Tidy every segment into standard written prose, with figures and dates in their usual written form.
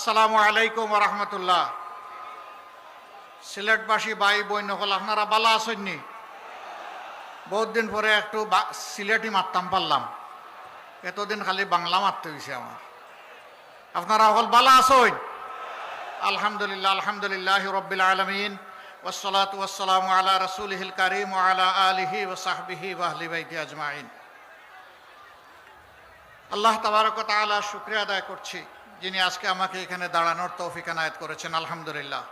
আসসালামু আলাইকুম ওয়া রাহমাতুল্লাহ। সিলেটবাসী ভাই বোন সকল আপনারা ভালো আছেননি? বহুত দিন পরে একটু সিলেটি মারতাম পারলাম, এতদিন খালি বাংলা মারতে হয়েছে আমার। আপনারা সকল ভালো আছেন? আলহামদুলিল্লাহ, আলহামদুলিল্লাহি রাব্বিল আলামিন, ওয়াসসালাতু ওয়াসসালামু আলা রাসূলিহিল কারীম ওয়া আলা আলিহি ওয়া সাহবিহি ওয়া আহলি বাইতি আজমাইন। আল্লাহ তাবারক ওয়া তাআলা শুকরিয়া আদায় করছি, যিনি আজকে আমাকে এখানে দাঁড়ানোর তৌফিক এনায়েত করেছেন। আলহামদুলিল্লাহ।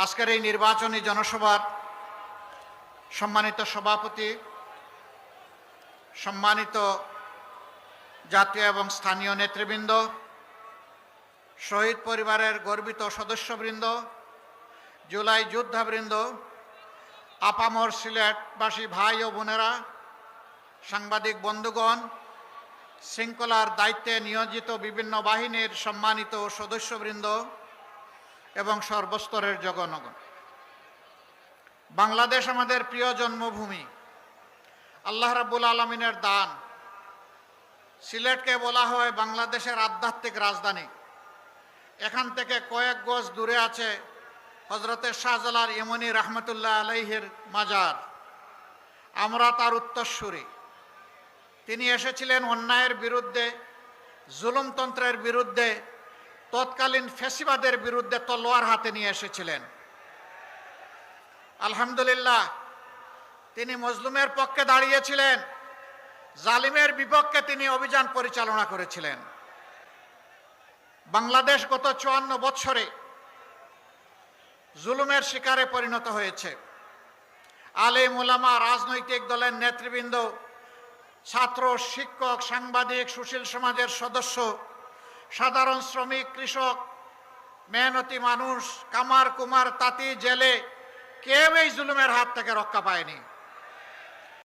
আজকের এই নির্বাচনী জনসভার সম্মানিত সভাপতি, সম্মানিত জাতীয় এবং স্থানীয় নেতৃবৃন্দ, শহীদ পরিবারের গর্বিত সদস্যবৃন্দ, জুলাই যোদ্ধাবৃন্দ, আপামর সিলেটবাসী ভাই ও বোনেরা, সাংবাদিক বন্ধুগণ, শৃঙ্খলার দায়িত্বে নিয়োজিত বিভিন্ন বাহিনীর সম্মানিত সদস্যবৃন্দ এবং সর্বস্তরের জনগণ, বাংলাদেশ আমাদের প্রিয় জন্মভূমি, আল্লাহ রাব্বুল আলামিনের দান। সিলেটকে বলা হয় বাংলাদেশের আধ্যাত্মিক রাজধানী। এখান থেকে কয়েক গজ দূরে আছে হযরতে শাহজালাল ইমানি রহমতুল্লাহ আলাইহির মাজার। আমরা তার উত্তরসূরি। তিনি এসেছিলেন অন্যায়ের বিরুদ্ধে, জুলুমতন্ত্রের বিরুদ্ধে, তৎকালীন ফ্যাসিবাদের বিরুদ্ধে তলোয়ার হাতে নিয়ে এসেছিলেন। আলহামদুলিল্লাহ, তিনি মজলুমের পক্ষে দাঁড়িয়েছিলেন, জালিমের বিপক্ষে তিনি অভিযান পরিচালনা করেছিলেন। বাংলাদেশ গত 54 বছরে জুলুমের শিকারে পরিণত হয়েছে। আলেম ওলামা, রাজনৈতিক দলের নেতৃবৃন্দ, ছাত্র, শিক্ষক, সাংবাদিক, সুশীল সমাজের সদস্য, সাধারণ শ্রমিক, কৃষক, মেহনতি মানুষ, কামার কুমার, তাঁতি, জেলে, কেউ এই জুলুমের হাত থেকে রক্ষা পায়নি।